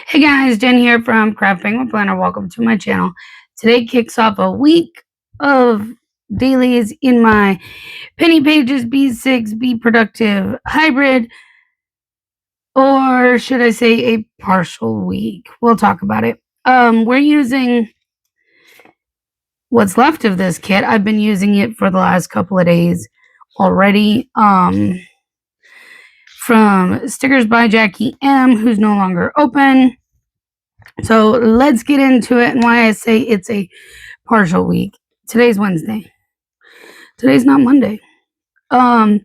Hey guys, Jen here from Cheerful Planner. Welcome to my channel. Today kicks off a week of dailies in my Penny Pages B6 Be Productive Hybrid, or should I say a partial week. We'll talk about it. We're using what's left of this kit. I've been using it for the last couple of days already. From Stickers by Jackie M, who's no longer open. So let's get into it and why I say it's a partial week. Today's Wednesday. Today's not Monday. The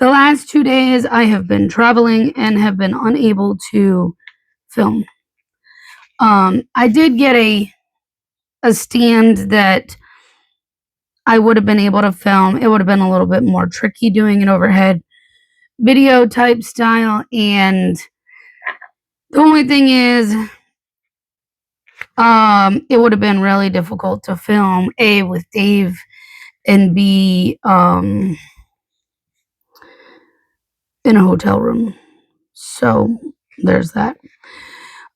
last 2 days I have been traveling and have been unable to film. I did get a stand that I would have been able to film. It would have been a little bit more tricky doing an overhead video type style, and the only thing is it would have been really difficult to film A with Dave and B in a hotel room. So there's that.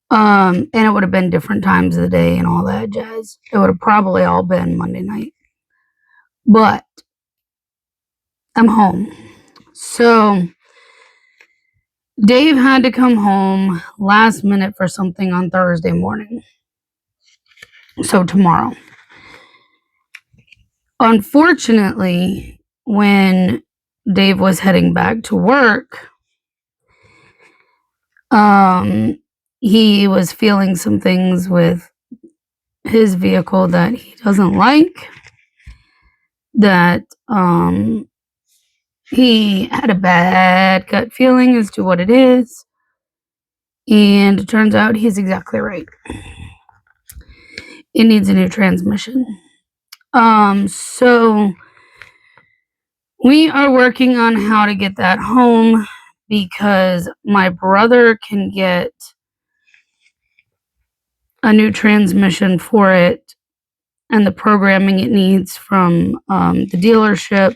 And it would have been different times of the day and all that jazz. It would have probably all been Monday night. But I'm home. So Dave had to come home last minute for something on Thursday morning. So tomorrow. Unfortunately, when Dave was heading back to work, he was feeling some things with his vehicle that he doesn't like, that he had a bad gut feeling as to what it is, and it turns out he's exactly right. It needs a new transmission. So we are working on how to get that home, because my brother can get a new transmission for it and the programming it needs from the dealership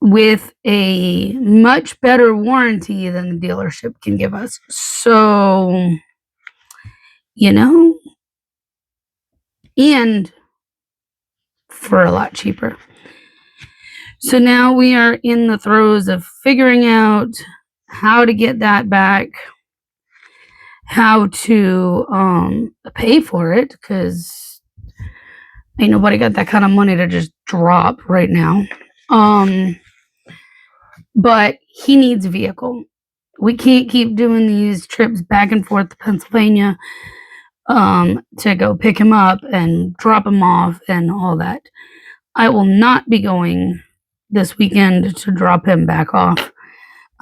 with a much better warranty than the dealership can give us. So, and for a lot cheaper. So now we are in the throes of figuring out how to get that back, how to pay for it, because ain't nobody got that kind of money to just drop right now. But he needs a vehicle. We can't keep doing these trips back and forth to Pennsylvania to go pick him up and drop him off and all that. I will not be going this weekend to drop him back off.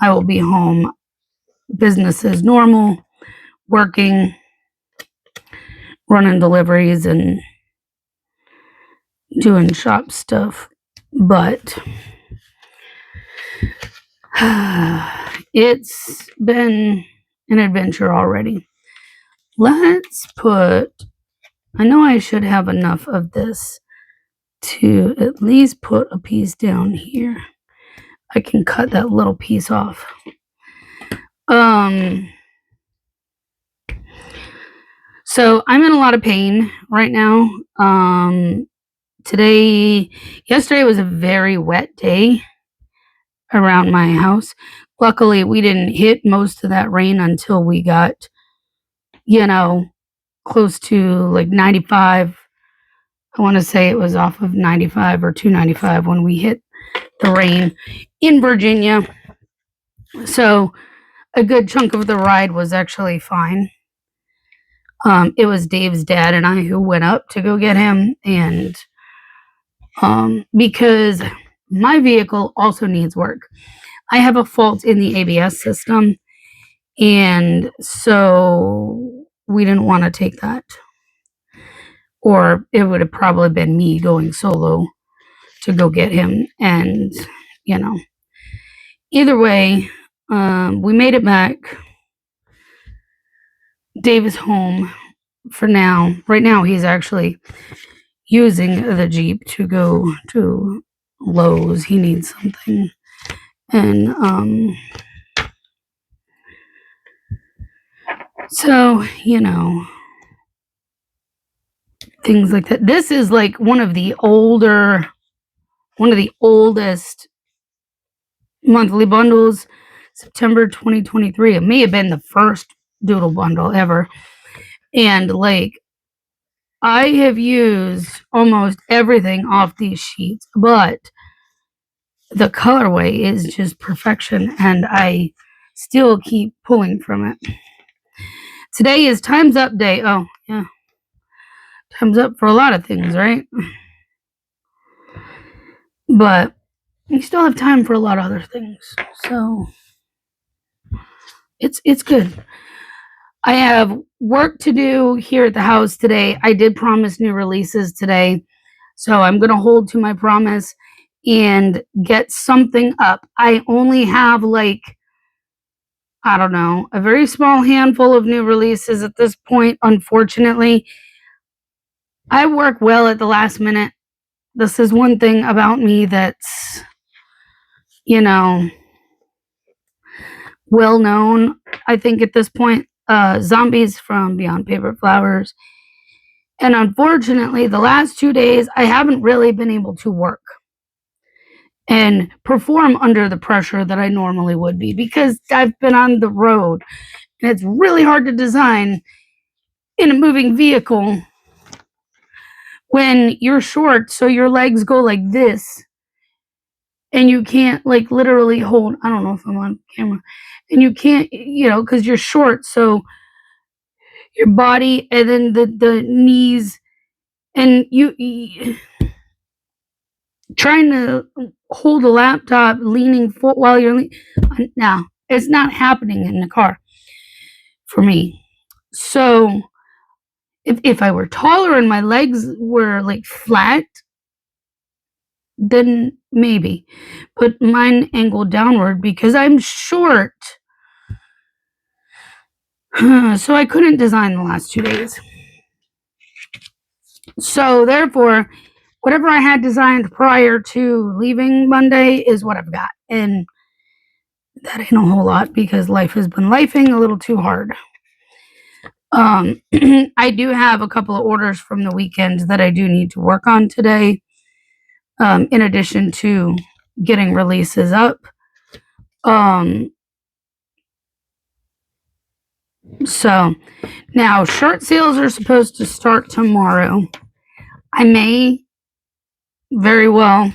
I will be home, business as normal, working, running deliveries and doing shop stuff. But it's been an adventure already. Let's put, I know I should have enough of this to at least put a piece down here. I can cut that little piece off. So I'm in a lot of pain right now. Yesterday was a very wet day around my house. Luckily, we didn't hit most of that rain until we got, close to like 95. I want to say it was off of 95 or 295 when we hit the rain in Virginia. So a good chunk of the ride was actually fine. It was Dave's dad and I who went up to go get him, and because my vehicle also needs work. I have a fault in the ABS system, and so we didn't want to take that. Or it would have probably been me going solo to go get him. And, either way, we made it back. Dave is home for now. Right now, he's actually using the Jeep to go to Lowe's. He needs something. And So, things like that. This is like one of the oldest monthly bundles, September 2023. It may have been the first doodle bundle ever. And like, I have used almost everything off these sheets, but the colorway is just perfection, and I still keep pulling from it. Today is Time's Up Day. Oh, yeah. Time's up for a lot of things, right? But you still have time for a lot of other things. So it's good. I have work to do here at the house today. I did promise new releases today, so I'm going to hold to my promise and get something up. I only have I don't know, a very small handful of new releases at this point, unfortunately. I work well at the last minute. This is one thing about me that's, well known, I think, at this point. Zombies from Beyond Paper Flowers. And unfortunately, the last 2 days, I haven't really been able to work and perform under the pressure that I normally would be because I've been on the road. And it's really hard to design in a moving vehicle when you're short, so your legs go like this. And you can't literally hold, I don't know if I'm on camera, and you can't, because you're short, so your body and then the knees, and you trying to hold a laptop leaning while you're now it's not happening in the car for me. So if I were taller and my legs were flat, then maybe, but mine angled downward because I'm short. So I couldn't design the last 2 days. So therefore, whatever I had designed prior to leaving Monday is what I've got. And that ain't a whole lot because life has been lifing a little too hard. I do have a couple of orders from the weekend that I do need to work on today, in addition to getting releases up. So now shirt sales are supposed to start tomorrow. I may very well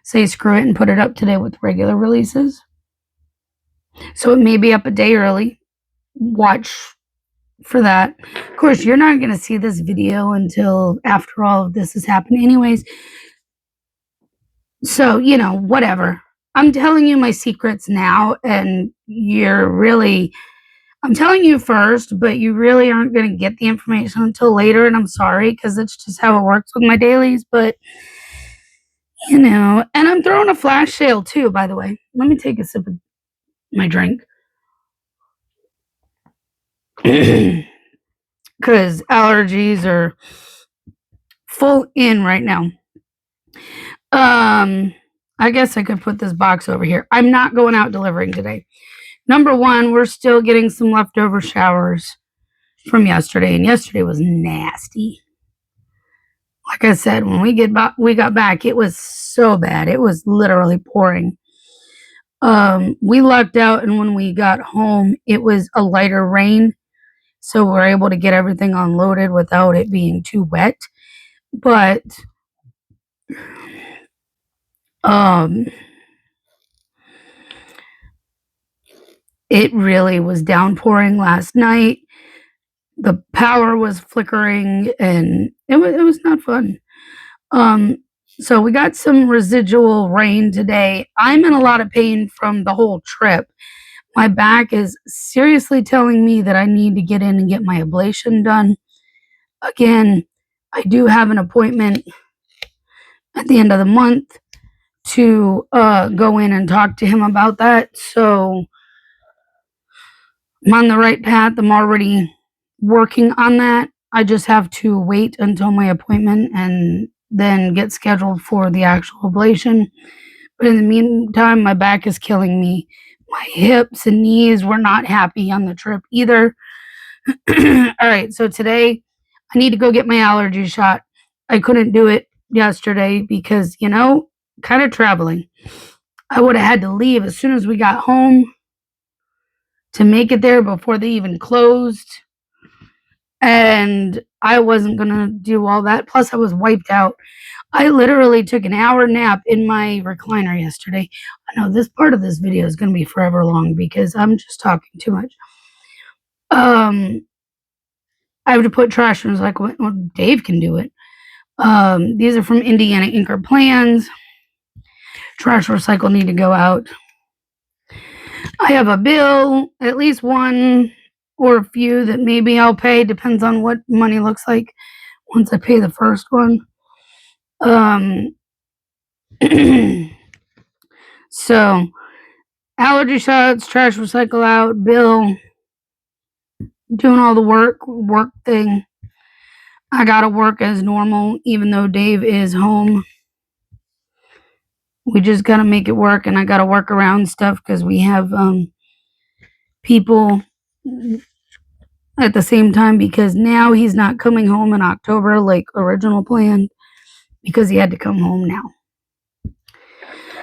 say screw it and put it up today with regular releases. So it may be up a day early. Watch for that. Of course, you're not going to see this video until after all of this has happened anyways. So, whatever. I'm telling you my secrets now, and I'm telling you first, but you really aren't going to get the information until later, and I'm sorry, because it's just how it works with my dailies, but, and I'm throwing a flash sale too, by the way. Let me take a sip of my drink. Because allergies are full in right now. I guess I could put this box over here. I'm not going out delivering today. Number one, we're still getting some leftover showers from yesterday, and yesterday was nasty. Like I said, when we got back, it was so bad. It was literally pouring. We lucked out, and when we got home, it was a lighter rain, so we're able to get everything unloaded without it being too wet. But it really was downpouring last night. The power was flickering, and it was not fun. So we got some residual rain today. I'm in a lot of pain from the whole trip. My back is seriously telling me that I need to get in and get my ablation done. Again, I do have an appointment at the end of the month to go in and talk to him about that. So I'm on the right path. I'm already working on that. I just have to wait until my appointment and then get scheduled for the actual ablation. But in the meantime, my back is killing me. My hips and knees were not happy on the trip either. All right, so today I need to go get my allergy shot. I couldn't do it yesterday because, kind of traveling. I would have had to leave as soon as we got home to make it there before they even closed. And I wasn't going to do all that. Plus, I was wiped out. I literally took an hour nap in my recliner yesterday. I know this part of this video is going to be forever long because I'm just talking too much. I have to put trash in recycle. Well, Dave can do it. These are from Indiana Inker Plans. Trash recycle need to go out. I have a bill, at least one or a few that maybe I'll pay. Depends on what money looks like once I pay the first one. So allergy shots, trash recycle out, bill, doing all the work thing. I gotta work as normal, even though Dave is home. We just gotta make it work, and I gotta work around stuff because we have people at the same time because now he's not coming home in October like original planned because he had to come home now.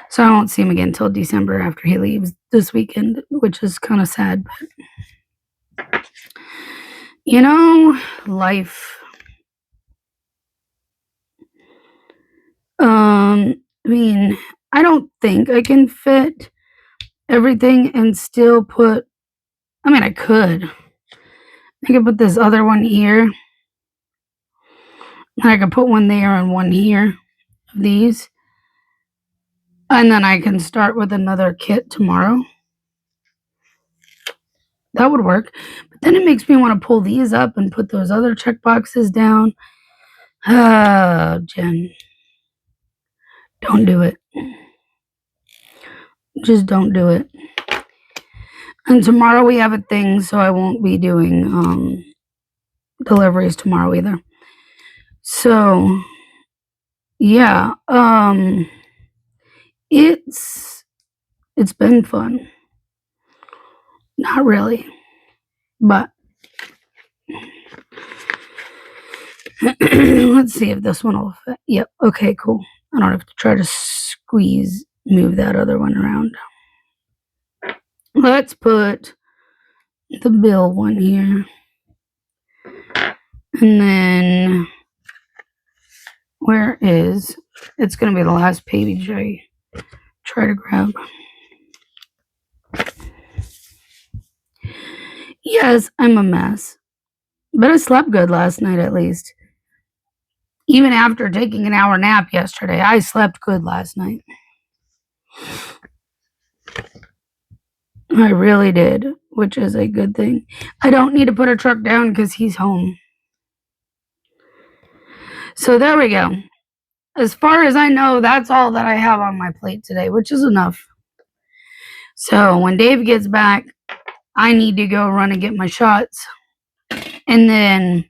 So I won't see him again until December after he leaves this weekend, which is kind of sad. But, life. I don't think I can fit everything and still put, I could. I could put this other one here. And I could put one there and one here of these. And then I can start with another kit tomorrow. That would work. But then it makes me want to pull these up and put those other check boxes down. Oh, Jen. Don't do it. Just don't do it. And tomorrow we have a thing, so I won't be doing deliveries tomorrow either. So, yeah. It's been fun. Not really. But let's see if this one will fit. Yep. Okay, cool. I don't have to try to move that other one around. Let's put the bill one here. And then it's going to be the last page I try to grab. Yes, I'm a mess. But I slept good last night at least. Even after taking an hour nap yesterday, I slept good last night. I really did, which is a good thing. I don't need to put a truck down because he's home. So there we go. As far as I know, that's all that I have on my plate today, which is enough. So when Dave gets back, I need to go run and get my shots. And then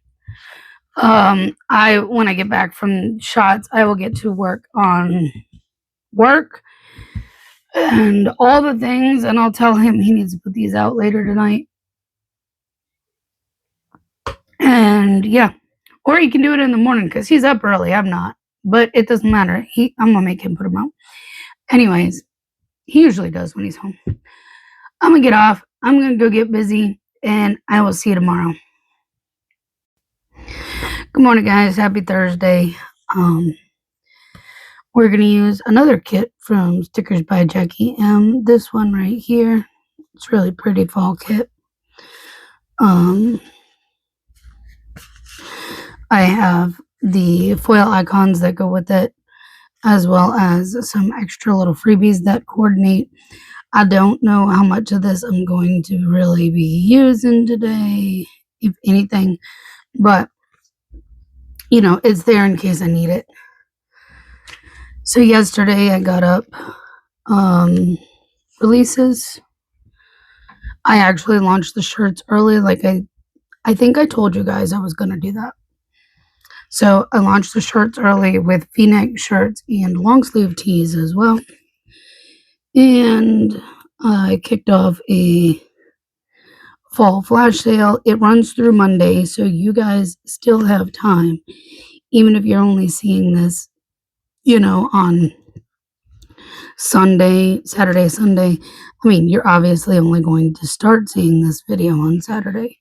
when I get back from shots, I will get to work on work and all the things, and I'll tell him he needs to put these out later tonight. And yeah, or he can do it in the morning because he's up early. I'm not, but it doesn't matter. I'm gonna make him put them out. Anyways, he usually does when he's home. I'm gonna get off. I'm gonna go get busy, and I will see you tomorrow. Good morning, guys. Happy Thursday. We're gonna use another kit from Stickers by Jackie M. This one right here. It's really pretty fall kit. I have the foil icons that go with it, as well as some extra little freebies that coordinate. I don't know how much of this I'm going to really be using today, if anything, but it's there in case I need it. So yesterday I got up releases. I actually launched the shirts early, like I think I told you guys I was going to do that. So I launched the shirts early with V-neck shirts and long sleeve tees as well. And I kicked off a fall flash sale. It runs through Monday, so you guys still have time, even if you're only seeing this, on Sunday, Saturday, Sunday. I mean, you're obviously only going to start seeing this video on Saturday.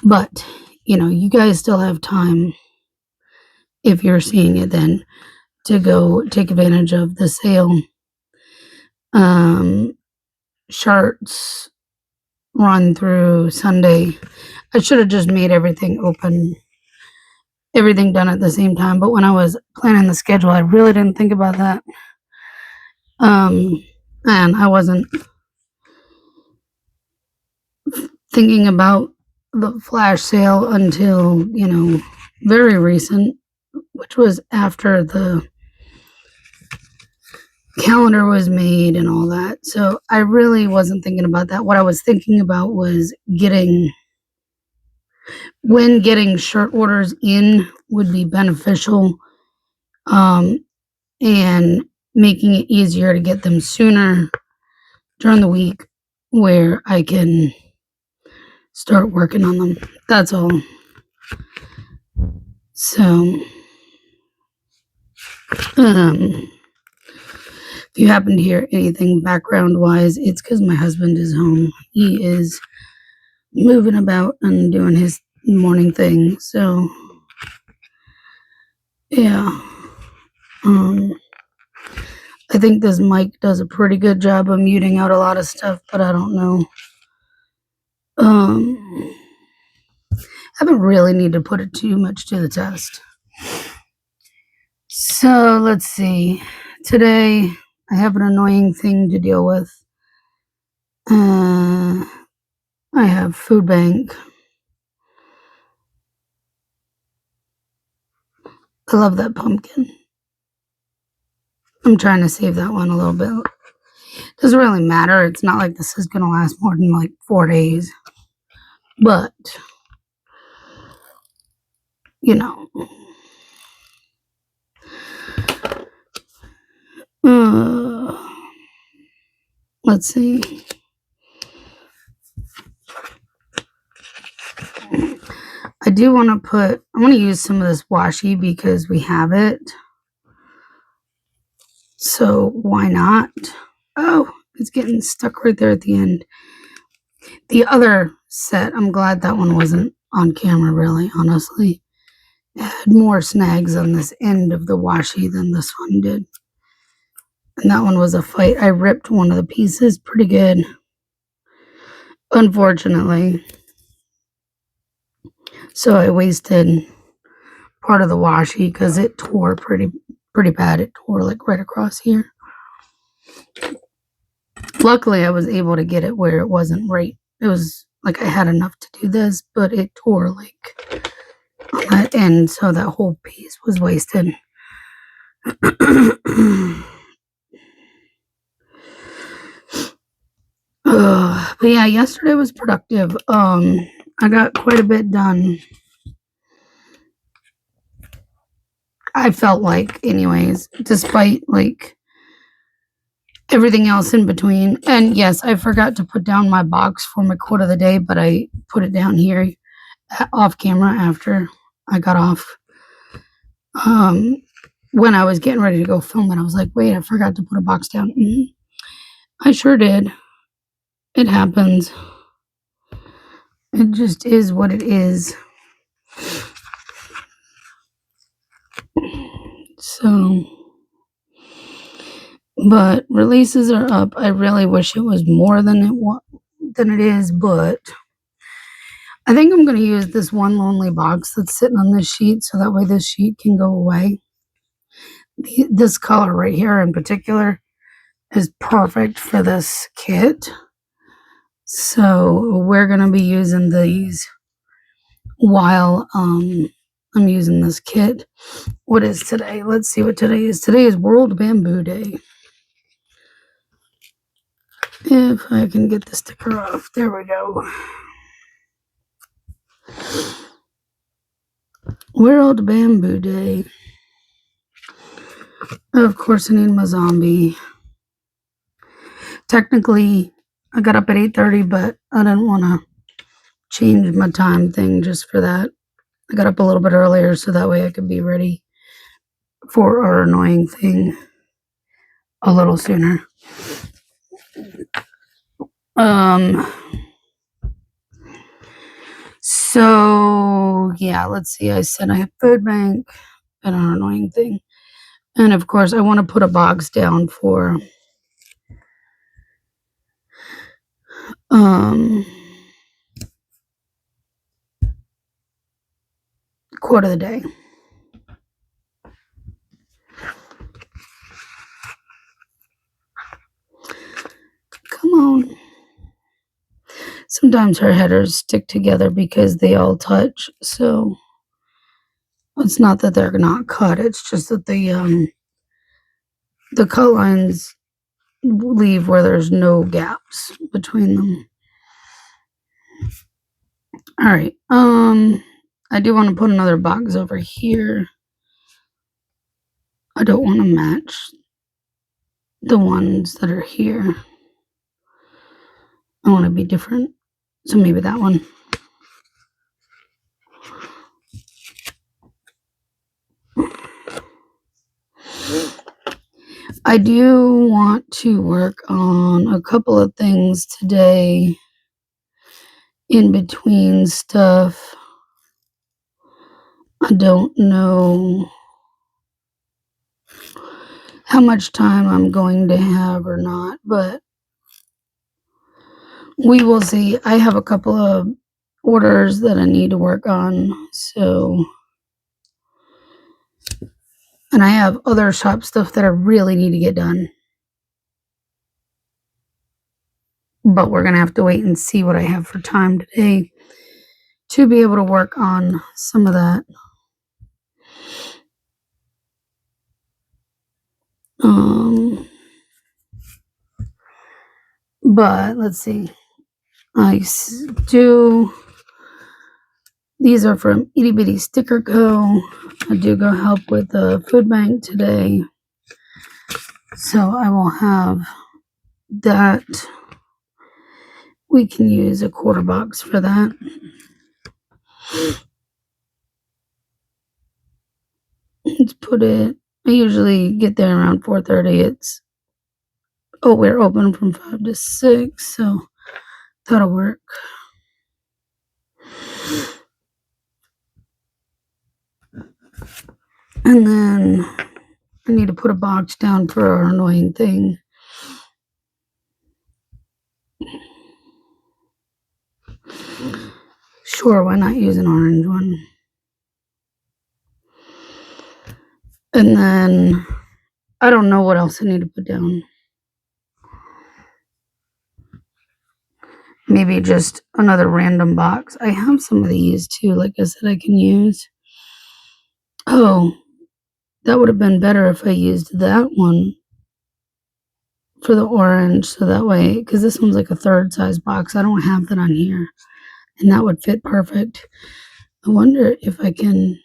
But, you guys still have time, if you're seeing it then, to go take advantage of the sale. Shirts run through Sunday. I should have just made everything done at the same time. But when I was planning the schedule, I really didn't think about that. And I wasn't thinking about the flash sale until, very recent, which was after the calendar was made and all that. So I really wasn't thinking about that. What I was thinking about was getting shirt orders in would be beneficial, and making it easier to get them sooner during the week where I can start working on them. That's all. So, if you happen to hear anything background wise, it's because my husband is home. He is moving about and doing his morning thing. So, yeah. I think this mic does a pretty good job of muting out a lot of stuff, but I don't know. I haven't really need to put it too much to the test. So let's see. Today I have an annoying thing to deal with. I have food bank. I love that pumpkin. I'm trying to save that one a little bit. Doesn't really matter. It's not like this is going to last more than like 4 days. But, let's see. I want to use some of this washi because we have it. So why not? Oh, it's getting stuck right there at the end. The other set, I'm glad that one wasn't on camera, really, honestly. It had more snags on this end of the washi than this one did. And that one was a fight. I ripped one of the pieces pretty good, unfortunately. So I wasted part of the washi because it tore pretty bad. It tore like right across here. Luckily, I was able to get it where it wasn't right. It was like I had enough to do this, but it tore like on that end, so that whole piece was wasted. But yeah, yesterday was productive. I got quite a bit done. I felt like, anyways, despite like everything else in between. And yes, I forgot to put down my box for my quote of the day, but I put it down here off camera after I got off. When I was getting ready to go film it, I was like, wait, I forgot to put a box down. I sure did. It happens. It just is what it is. So, but releases are up. I really wish it was more than it is, but I think I'm going to use this one lonely box that's sitting on this sheet so that way this sheet can go away. This color right here in particular is perfect for this kit. So we're going to be using these while I'm using this kit. What is today? Let's see what today is. Today is World Bamboo Day. If I can get the sticker off. There we go. World Bamboo Day. Of course, I need my zombie. Technically, I got up at 8:30, but I didn't want to change my time thing just for that. I got up a little bit earlier so that way I could be ready for our annoying thing a little sooner. So yeah, let's see. I said I have food bank and our annoying thing. And of course I want to put a box down for quote of the day. Come on. Sometimes her headers stick together because they all touch, so it's not that they're not cut, it's just that the cut lines leave where there's no gaps between them. All right. I do want to put another box over here. I don't want to match the ones that are here. I want to be different. So maybe that one. I do want to work on a couple of things today in between stuff. I don't know how much time I'm going to have or not, but we will see. I have a couple of orders that I need to work on, so, and I have other shop stuff that I really need to get done. But we're going to have to wait and see what I have for time today to be able to work on some of that. But let's see. These are from Itty Bitty Sticker Co. I do go help with the food bank today. So I will have that. We can use a quarter box for that. Let's put it, I usually get there around 4:30. We're open from 5 to 6, so that'll work. And then I need to put a box down for our annoying thing. Sure, why not use an orange one? And then I don't know what else I need to put down. Maybe just another random box. I have some of these too, like I said, I can use. Oh, that would have been better if I used that one for the orange, so that way, because this one's like a third size box. I don't have that on here, and that would fit perfect. I wonder if I can.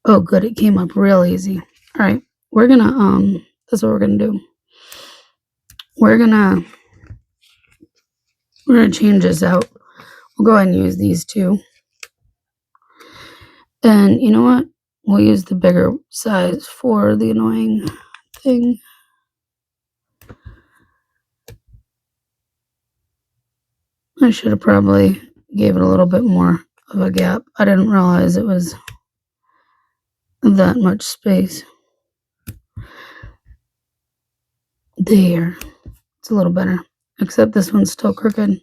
Oh, good, it came up real easy. All right, we're gonna that's what we're gonna do. We're gonna change this out. We'll go ahead and use these two. And you know what? We'll use the bigger size for the annoying thing. I should have probably gave it a little bit more of a gap. I didn't realize it was that much space. There. It's a little better. Except this one's still crooked.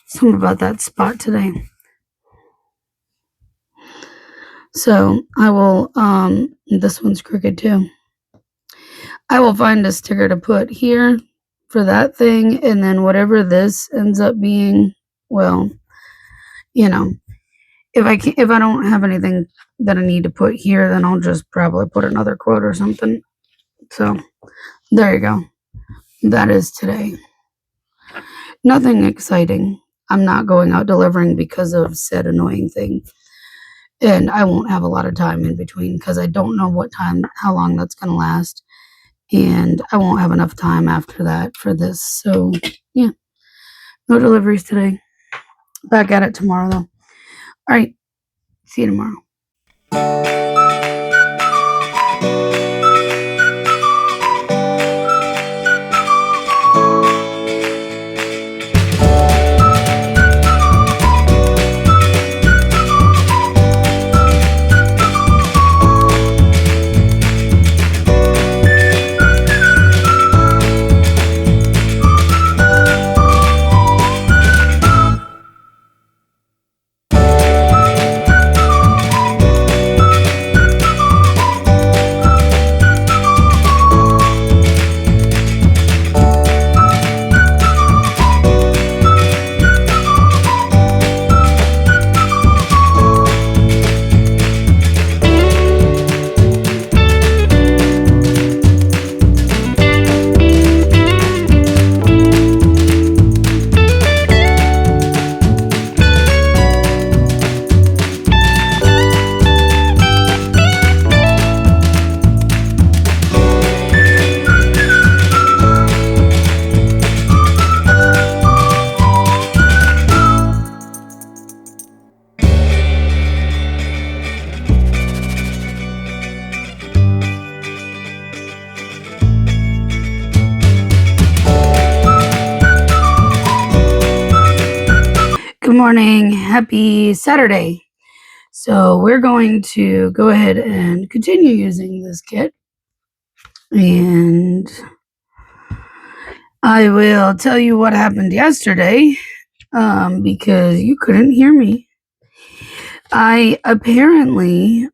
Something about that spot today. So I will, this one's crooked too. I will find a sticker to put here for that thing, and then whatever this ends up being, well, you know, if I don't have anything that I need to put here, then I'll just probably put another quote or something. So there you go. That is today. Nothing exciting. I'm not going out delivering because of said annoying thing. And I won't have a lot of time in between because I don't know how long that's going to last. and I won't have enough time after that for this. So, yeah, no deliveries today. Back at it tomorrow, though. All right, see you tomorrow. Good morning. Happy Saturday. So we're going to go ahead and continue using this kit. And I will tell you what happened yesterday because you couldn't hear me. I apparently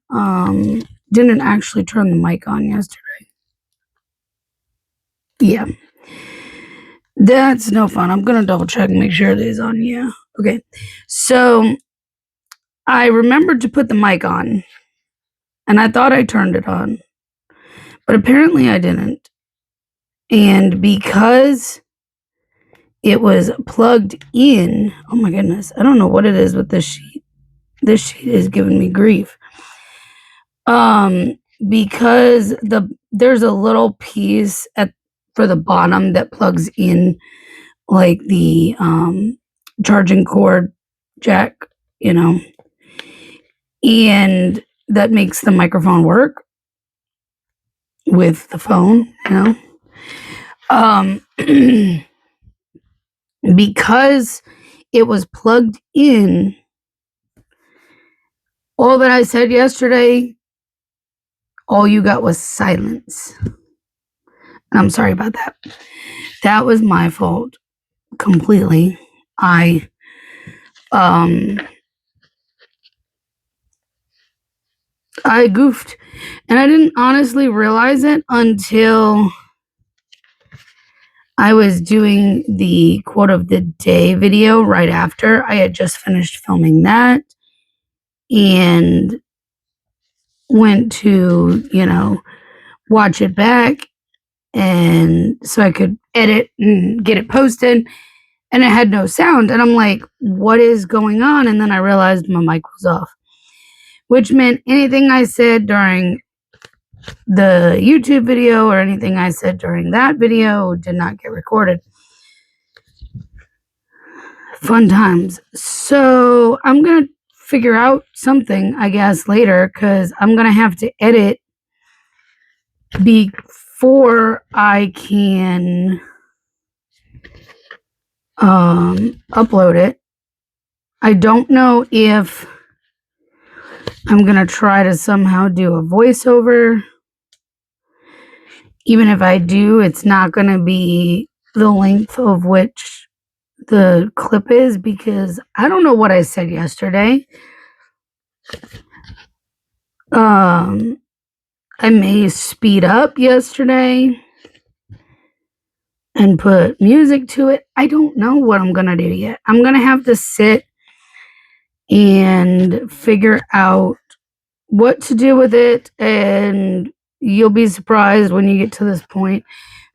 didn't actually turn the mic on yesterday. Yeah. That's no fun. I'm going to double check and make sure it is on. Yeah. Okay. So I remembered to put the mic on and I thought I turned it on, but apparently I didn't. And because it was plugged in, oh my goodness, I don't know what it is with this sheet. This sheet is giving me grief. Because there's a little piece for the bottom that plugs in like the charging cord jack, and that makes the microphone work with the phone, because it was plugged in, all that I said yesterday, all you got was silence. And I'm sorry about that. That was my fault completely. I goofed, and I didn't honestly realize it until I was doing the quote of the day video right after. I had just finished filming that and went to, watch it back, and so I could edit and get it posted, and it had no sound. And I'm like, what is going on? And then I realized my mic was off, which meant anything I said during the YouTube video or anything I said during that video did not get recorded. Fun times. So I'm going to figure out something, I guess, later, because I'm going to have to edit before I can upload it. I don't know if I'm going to try to somehow do a voiceover. Even if I do, it's not going to be the length of which the clip is, because I don't know what I said yesterday. I may speed up yesterday and put music to it. I don't know what I'm going to do yet. I'm going to have to sit and figure out what to do with it, and you'll be surprised when you get to this point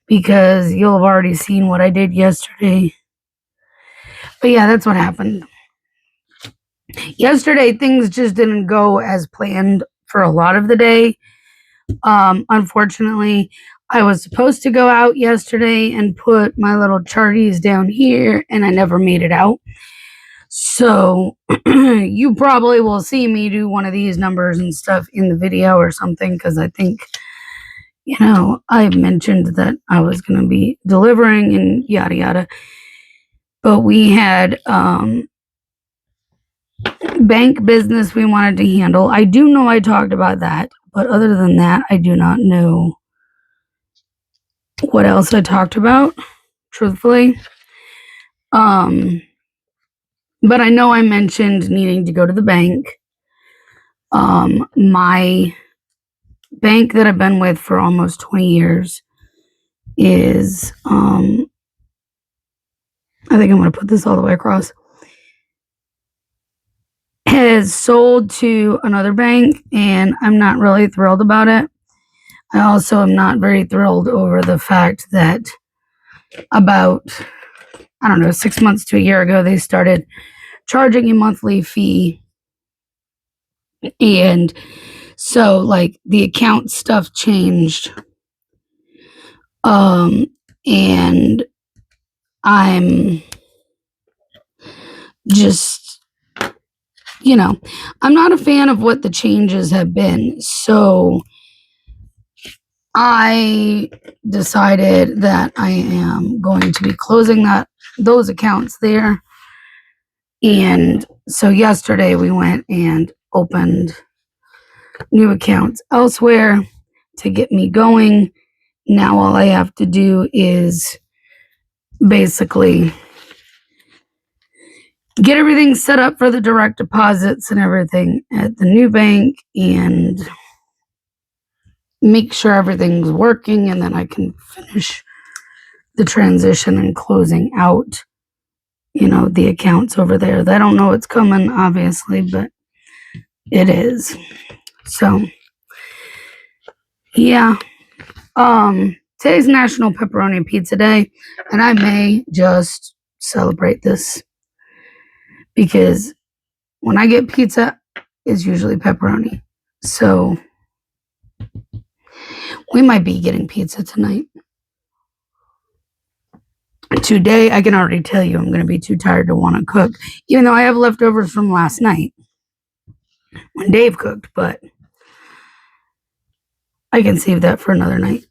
because you'll have already seen what I did yesterday. But yeah, that's what happened. Yesterday, things just didn't go as planned for a lot of the day. Unfortunately, I was supposed to go out yesterday and put my little charties down here, and I never made it out. So you probably will see me do one of these numbers and stuff in the video or something, because I think, I mentioned that I was going to be delivering and yada yada. But we had bank business we wanted to handle. I do know I talked about that, but other than that, I do not know what else I talked about, truthfully. But I know I mentioned needing to go to the bank. My bank that I've been with for almost 20 years is, I think I'm going to put this all the way across, has sold to another bank, and I'm not really thrilled about it. I also am not very thrilled over the fact that about, 6 months to a year ago, they started charging a monthly fee. And so, like, the account stuff changed. And I'm just, I'm not a fan of what the changes have been. So I decided that I am going to be closing those accounts there. And so yesterday we went and opened new accounts elsewhere to get me going. Now all I have to do is basically get everything set up for the direct deposits and everything at the new bank and make sure everything's working, and then I can finish the transition and closing out, the accounts over there. They don't know what's coming, obviously, but it is. So, yeah. Today's National Pepperoni Pizza Day, and I may just celebrate this because when I get pizza, it's usually pepperoni. So we might be getting pizza tonight. Today, I can already tell you I'm going to be too tired to want to cook, even though I have leftovers from last night when Dave cooked, but I can save that for another night.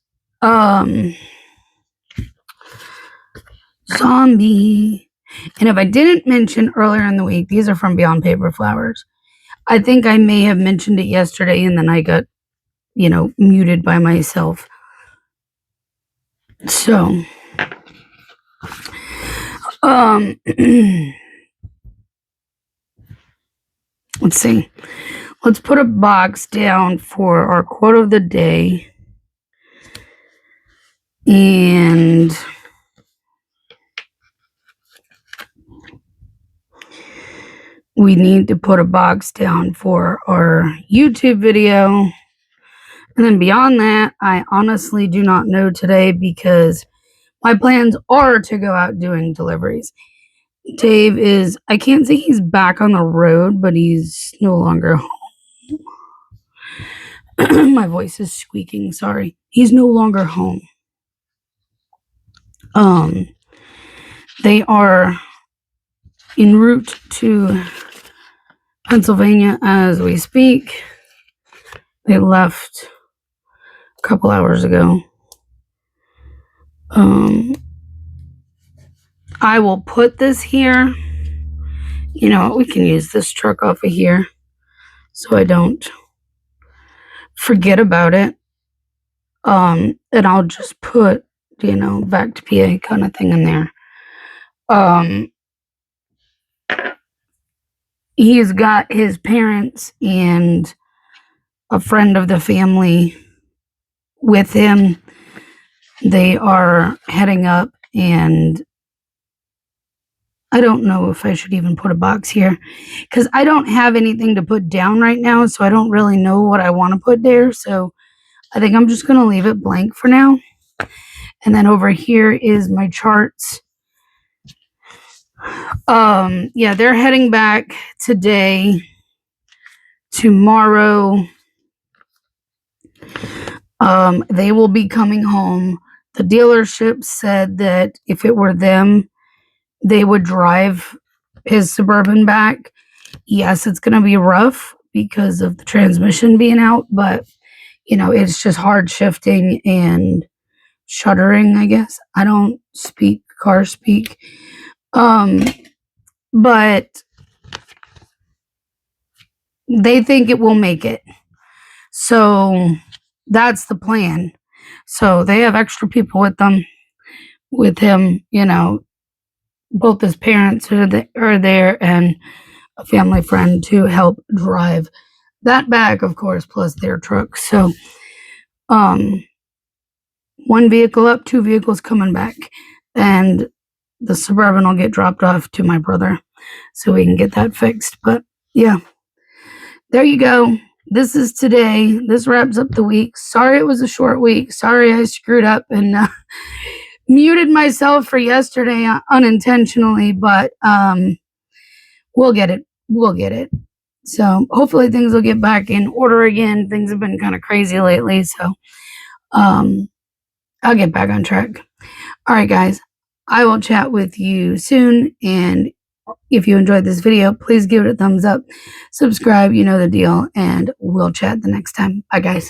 Zombie. And if I didn't mention earlier in the week, these are from Beyond Paper Flowers. I think I may have mentioned it yesterday, and then I got, muted by myself. So, let's see. Let's put a box down for our quote of the day. And we need to put a box down for our YouTube video. And then beyond that, I honestly do not know today because my plans are to go out doing deliveries. Dave I can't say he's back on the road, but he's no longer home. My voice is squeaking, sorry. He's no longer home. They are en route to Pennsylvania as we speak. They left a couple hours ago. I will put this here. We can use this truck off of here so I don't forget about it. And I'll just put, back to PA kind of thing in there. He's got his parents and a friend of the family with him. They are heading up, and I don't know if I should even put a box here because I don't have anything to put down right now, so I don't really know what I want to put there. So I think I'm just going to leave it blank for now. And then over here is my charts. Yeah, they're heading back today. Tomorrow, They will be coming home. The dealership said that if it were them, they would drive his Suburban back. Yes, it's going to be rough because of the transmission being out, but it's just hard shifting and shuddering, I guess. I don't speak car speak. But they think it will make it. So that's the plan. So they have extra people with him, both his parents are there and a family friend to help drive that back, of course, plus their truck. So, um, one vehicle up, two vehicles coming back, and the Suburban will get dropped off to my brother so we can get that fixed. But yeah, there you go. This is today. This wraps up the week. Sorry it was a short week. Sorry I screwed up and muted myself for yesterday unintentionally, but we'll get it. We'll get it. So hopefully things will get back in order again. Things have been kind of crazy lately, so I'll get back on track. All right, guys. I will chat with you soon, and if you enjoyed this video, please give it a thumbs up, subscribe, you know the deal, and we'll chat the next time. Bye, guys.